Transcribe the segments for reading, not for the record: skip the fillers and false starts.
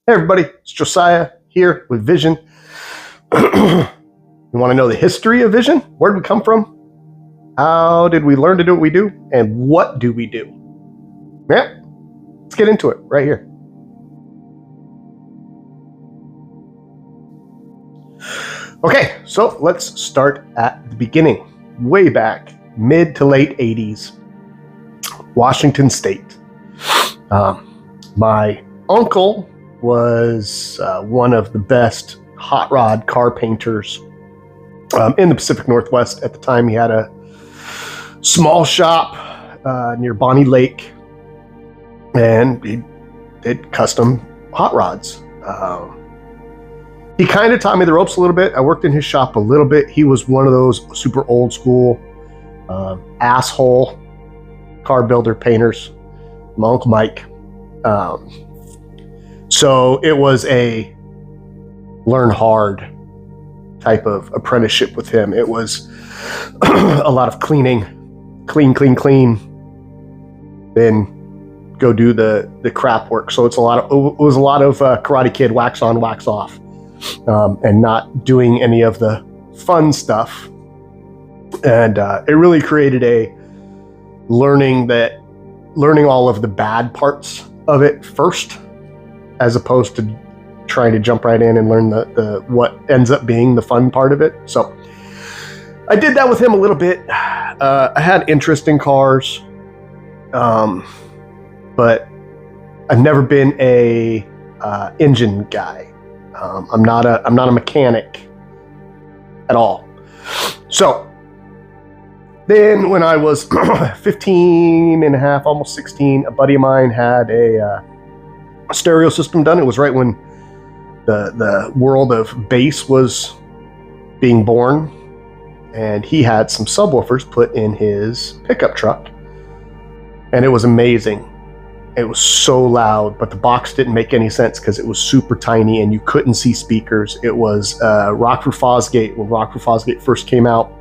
Hey everybody, it's Josiah here with Vision. You want to know the history of Vision? Where did we come from? How did we learn to do what we do? And what do we do? Yeah, let's get into it right here. Okay, so let's start at the beginning. Way back, mid to late 80s, Washington State. My uncle was one of the best hot rod car painters in the Pacific Northwest. At the time, he had a small shop near Bonnie Lake, and he did custom hot rods. He kind of taught me the ropes a little bit. I worked in his shop a little bit. He was one of those super old school asshole car builder painters, my Uncle Mike. So it was a learn hard type of apprenticeship with him. It was a lot of cleaning, clean, then go do the crap work. So it was a lot of Karate Kid, wax on, wax off, and not doing any of the fun stuff. And it really created a learning all of the bad parts of it first, as opposed to trying to jump right in and learn the what ends up being the fun part of it. So I did that with him a little bit. I had interest in cars, but I've never been a engine guy. I'm not a mechanic at all. So then when I was 15 and a half, almost 16, a buddy of mine had a stereo system done. It was right when the world of bass was being born, and he had some subwoofers put in his pickup truck, and it was amazing. It was so loud, but the box didn't make any sense because it was super tiny and you couldn't see speakers. It was Rockford Fosgate, when Rockford Fosgate first came out,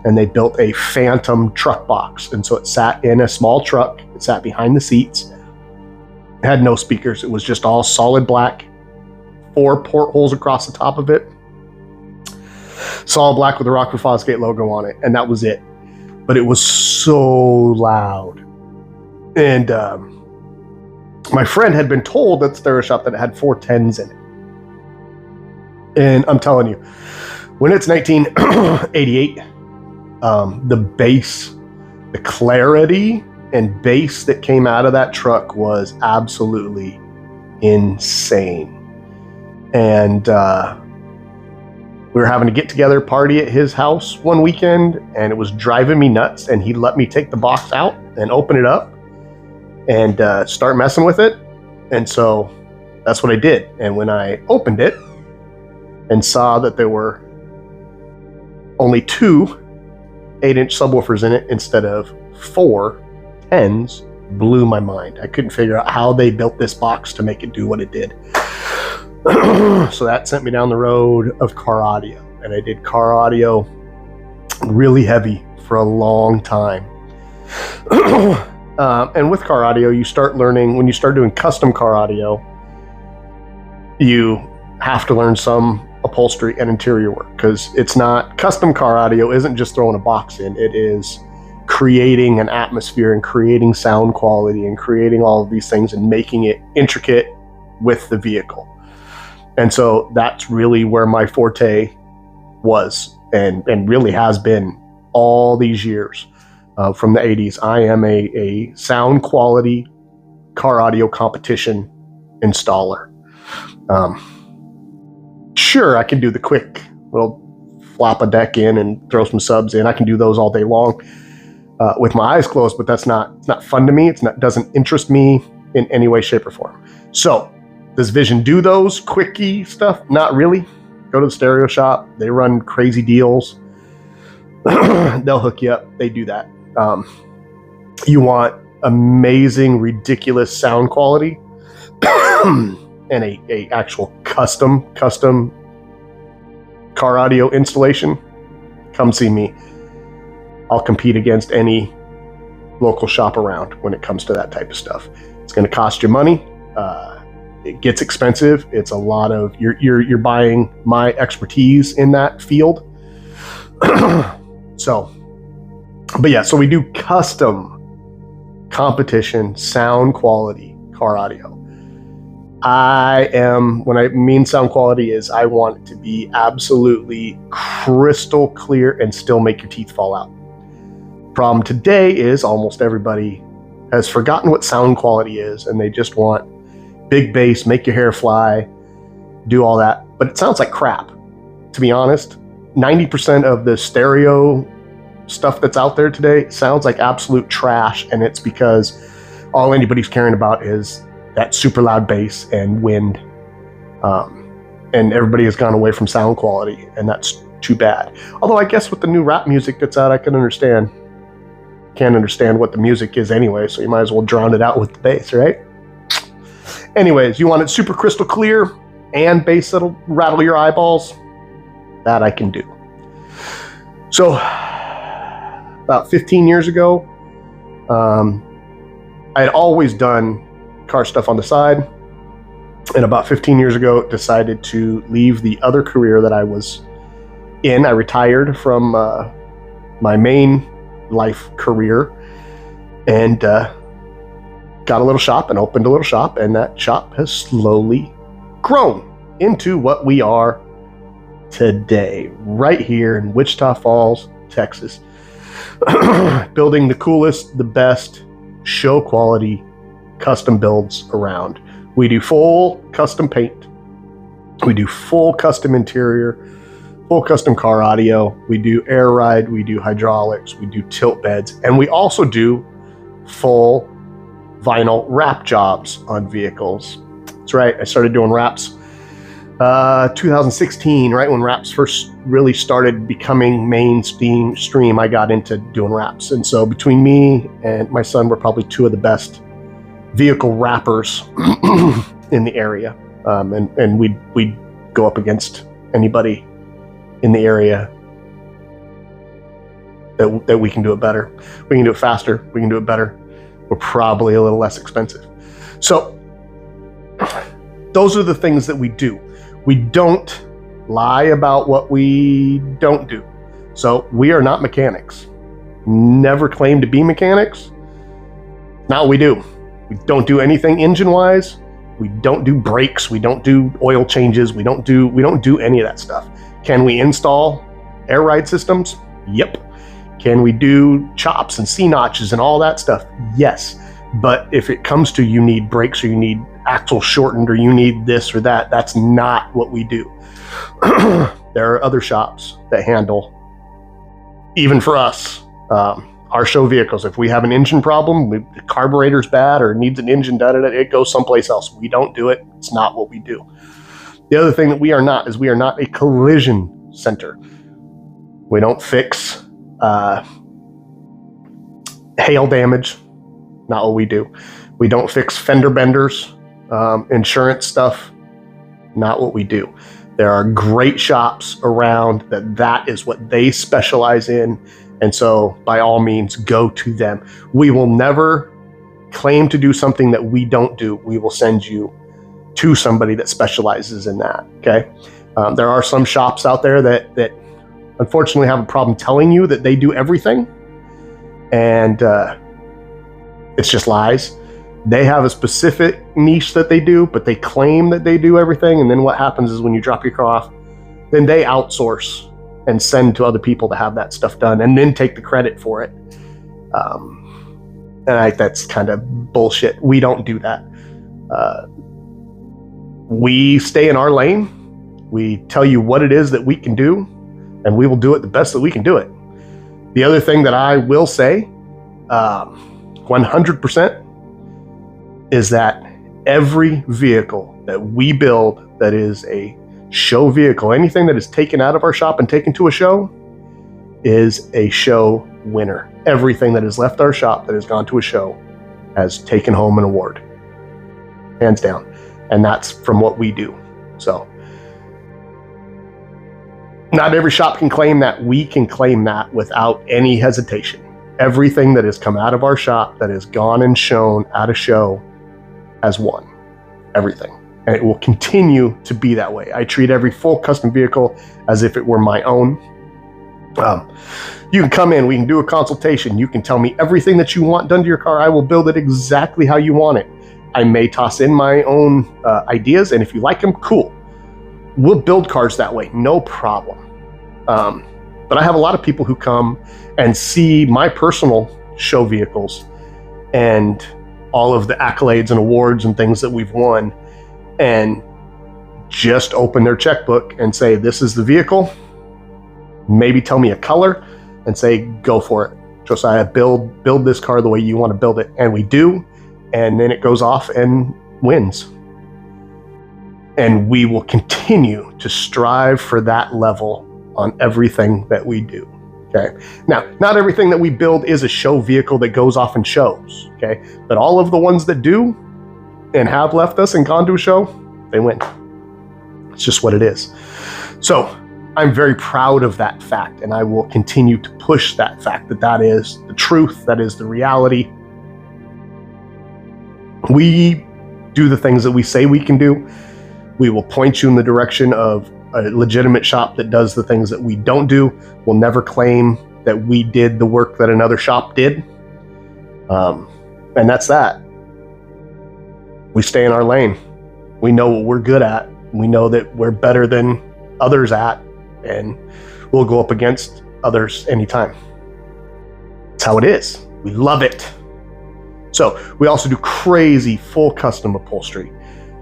and they built a phantom truck box, and so it sat in a small truck. It sat behind the seats. It had no speakers. It was just all solid black, 4 portholes across the top of it, solid black with the Rockford Fosgate logo on it, and that was it. But it was so loud. And my friend had been told at the stereo shop that it had 410s in it. And I'm telling you, when it's 1988, the bass, the clarity and bass that came out of that truck was absolutely insane. And we were having to get together, party at his house one weekend, and it was driving me nuts. And he let me take the box out and open it up and start messing with it. And so that's what I did. And when I opened it and saw that there were only 2 8-inch subwoofers in it instead of 4 10s, blew my mind. I couldn't figure out how they built this box to make it do what it did. So that sent me down the road of car audio, and I did car audio really heavy for a long time. And with car audio, you start learning, when you start doing custom car audio, you have to learn some upholstery and interior work, because it's not, custom car audio isn't just throwing a box in. It is creating an atmosphere and creating sound quality and creating all of these things and making it intricate with the vehicle. And so that's really where my forte was, and really has been all these years. From the 80s, I am a sound quality car audio competition installer. Sure, I can do the quick little flop a deck in and throw some subs in. I can do those all day long with my eyes closed, but it's not fun to me. Doesn't interest me in any way, shape, or form. So does Vision do those quickie stuff? Not really. Go to the stereo shop. They run crazy deals. They'll hook you up. They do that. You want amazing, ridiculous sound quality and a actual custom car audio installation, come see me. I'll compete against any local shop around when it comes to that type of stuff. It's going to cost you money. it gets expensive. It's a lot of, you're buying my expertise in that field. So, but yeah, so we do custom competition sound quality car audio. When I mean sound quality, is I want it to be absolutely crystal clear and still make your teeth fall out. Problem today is almost everybody has forgotten what sound quality is, and they just want big bass, make your hair fly, do all that. But it sounds like crap, to be honest. 90% of the stereo stuff that's out there today sounds like absolute trash, and it's because all anybody's caring about is that super loud bass and wind. And everybody has gone away from sound quality, and that's too bad. Although I guess with the new rap music that's out, I can understand. Can't understand what the music is anyway, so you might as well drown it out with the bass, right? Anyways, you want it super crystal clear and bass that'll rattle your eyeballs? That I can do. So, about 15 years ago, I had always done car stuff on the side, and about 15 years ago decided to leave the other career that I was in. I retired from my main life career and got a little shop and opened a little shop, and that shop has slowly grown into what we are today, right here in Wichita Falls, Texas. Building the coolest, the best show quality custom builds around. We do full custom paint. We do full custom interior, full custom car audio. We do air ride. We do hydraulics. We do tilt beds. And we also do full vinyl wrap jobs on vehicles. That's right. I started doing wraps 2016, right when wraps first really started becoming mainstream. I got into doing wraps. And so between me and my son, we're probably two of the best vehicle wrappers in the area. And we'd go up against anybody in the area that we can do it better. We can do it faster. We can do it better. We're probably a little less expensive. So those are the things that we do. We don't lie about what we don't do. So we are not mechanics. Never claim to be mechanics. Now we do. We don't do anything engine-wise. We don't do brakes. We don't do oil changes. We don't do any of that stuff. Can we install air ride systems? Yep. Can we do chops and C-notches and all that stuff? Yes. But if it comes to you need brakes or you need axle shortened or you need this or that, that's not what we do. There are other shops that handle, even for us, our show vehicles. If we have an engine problem, the carburetor's bad or needs an engine done, it goes someplace else. We don't do it. It's not what we do. The other thing that we are not is we are not a collision center. We don't fix hail damage. Not what we do. We don't fix fender benders, insurance stuff. Not what we do. There are great shops around that is what they specialize in. And so by all means, go to them. We will never claim to do something that we don't do. We will send you to somebody that specializes in that. Okay. There are some shops out there that unfortunately have a problem telling you that they do everything. And it's just lies. They have a specific niche that they do, but they claim that they do everything. And then what happens is when you drop your car off, then they outsource and send to other people to have that stuff done and then take the credit for it. That's kind of bullshit. We don't do that. We stay in our lane. We tell you what it is that we can do, and we will do it the best that we can do it. The other thing that I will say, 100%, is that every vehicle that we build that is a show vehicle, anything that is taken out of our shop and taken to a show, is a show winner. Everything that has left our shop that has gone to a show has taken home an award, hands down. And that's from what we do. So not every shop can claim that. We can claim that without any hesitation. Everything that has come out of our shop that has gone and shown at a show has won. Everything. and it will continue to be that way. I treat every full custom vehicle as if it were my own. You can come in, we can do a consultation. You can tell me everything that you want done to your car. I will build it exactly how you want it. I may toss in my own ideas, and if you like them, cool. We'll build cars that way, no problem. But I have a lot of people who come and see my personal show vehicles and all of the accolades and awards and things that we've won, and just open their checkbook and say, this is the vehicle. Maybe tell me a color and say, go for it. Josiah, build this car the way you want to build it. And we do. And then it goes off and wins. And we will continue to strive for that level on everything that we do. Okay. Now, not everything that we build is a show vehicle that goes off and shows. Okay. But all of the ones that do and have left us and gone to a show, they win. It's just what it is. So I'm very proud of that fact, and I will continue to push that fact that is the truth, that is the reality. We do the things that we say we can do. We will point you in the direction of a legitimate shop that does the things that we don't do. We'll never claim that we did the work that another shop did. And that's that. We stay in our lane. We know what we're good at. We know that we're better than others at, and we'll go up against others anytime. That's how it is. We love it. So we also do crazy full custom upholstery.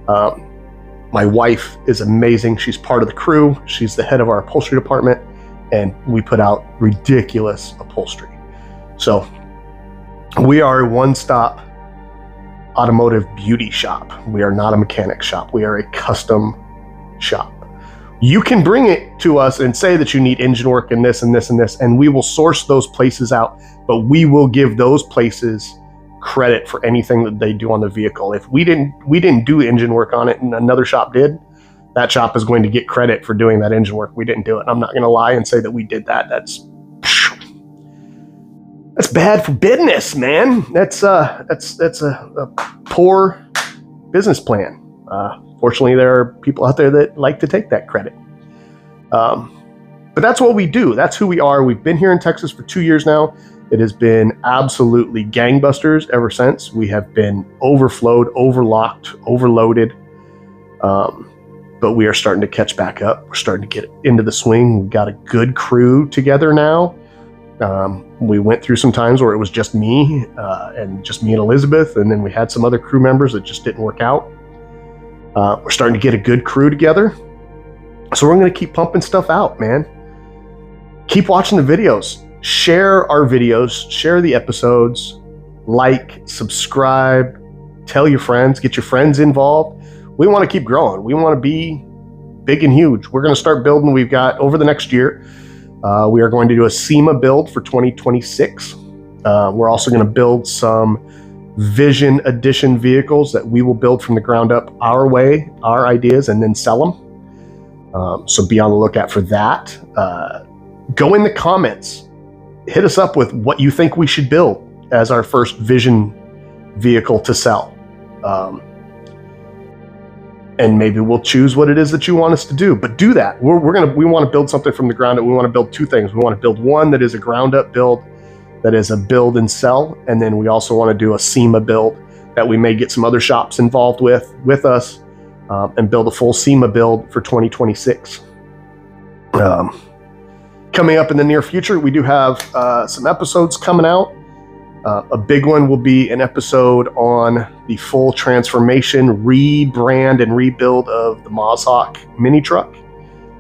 My wife is amazing. She's part of the crew. She's the head of our upholstery department, and we put out ridiculous upholstery. So we are a one-stop automotive beauty shop. We are not a mechanic shop. We are a custom shop. You can bring it to us and say that you need engine work and this and this and this, and we will source those places out, but we will give those places credit for anything that they do on the vehicle. If we didn't do engine work on it and another shop did, that shop is going to get credit for doing that engine work. We didn't do it. I'm not going to lie and say that we did that. That's bad for business, man. That's a poor business plan. Fortunately, there are people out there that like to take that credit. But that's what we do. That's who we are. We've been here in Texas for 2 years now. It has been absolutely gangbusters ever since. We have been overflowed, overlocked, overloaded. But we are starting to catch back up. We're starting to get into the swing. We've got a good crew together now. We went through some times where it was just me and Elizabeth, and then we had some other crew members that just didn't work out. We're starting to get a good crew together. So we're going to keep pumping stuff out, man. Keep watching the videos. Share our videos. Share the episodes. Like, subscribe. Tell your friends. Get your friends involved. We want to keep growing. We want to be big and huge. We're going to start building. We've got over the next year. We are going to do a SEMA build for 2026. We're also going to build some Vision Edition vehicles that we will build from the ground up our way, our ideas, and then sell them. So be on the lookout for that. Go in the comments. Hit us up with what you think we should build as our first Vision vehicle to sell. And maybe we'll choose what it is that you want us to do. But do that. We want to build something from the ground up. We want to build two things. We want to build one that is a ground up build, that is a build and sell. And then we also want to do a SEMA build that we may get some other shops involved with us and build a full SEMA build for 2026. Coming up in the near future, we do have some episodes coming out. A big one will be an episode on the full transformation, rebrand, and rebuild of the Mazhawk mini truck.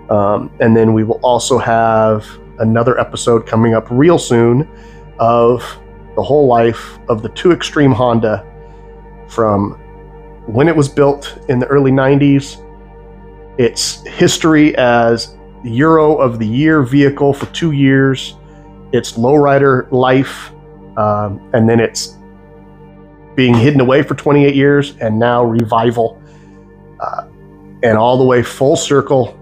And then we will also have another episode coming up real soon of the whole life of the 2 Extreme Honda from when it was built in the early 90s, its history as Euro of the Year vehicle for 2 years, its lowrider life, and then it's being hidden away for 28 years, and now revival, and all the way full circle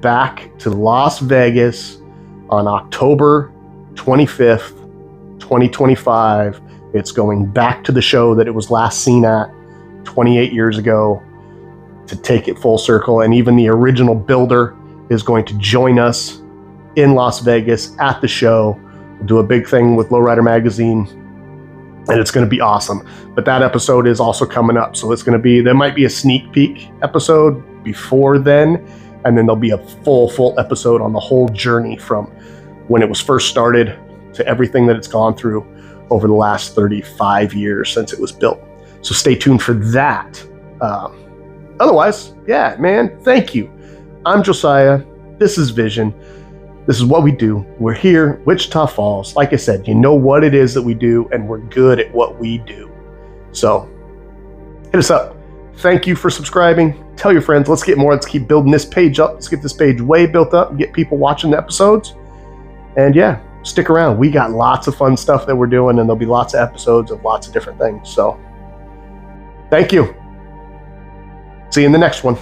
back to Las Vegas on October 25th, 2025. It's going back to the show that it was last seen at 28 years ago to take it full circle. And even the original builder is going to join us in Las Vegas at the show. We'll do a big thing with Lowrider Magazine, and it's going to be awesome. But that episode is also coming up. So it's going to be, there might be a sneak peek episode before then, and then there'll be a full episode on the whole journey from when it was first started to everything that it's gone through over the last 35 years since it was built. So stay tuned for that. Otherwise, yeah, man, thank you. I'm Josiah. This is Vision. This is what we do. We're here, Wichita Falls. Like I said, you know what it is that we do, and we're good at what we do. So hit us up. Thank you for subscribing. Tell your friends. Let's get more. Let's keep building this page up. Let's get this page way built up and get people watching the episodes. And yeah, stick around. We got lots of fun stuff that we're doing, and there'll be lots of episodes of lots of different things. So thank you. See you in the next one.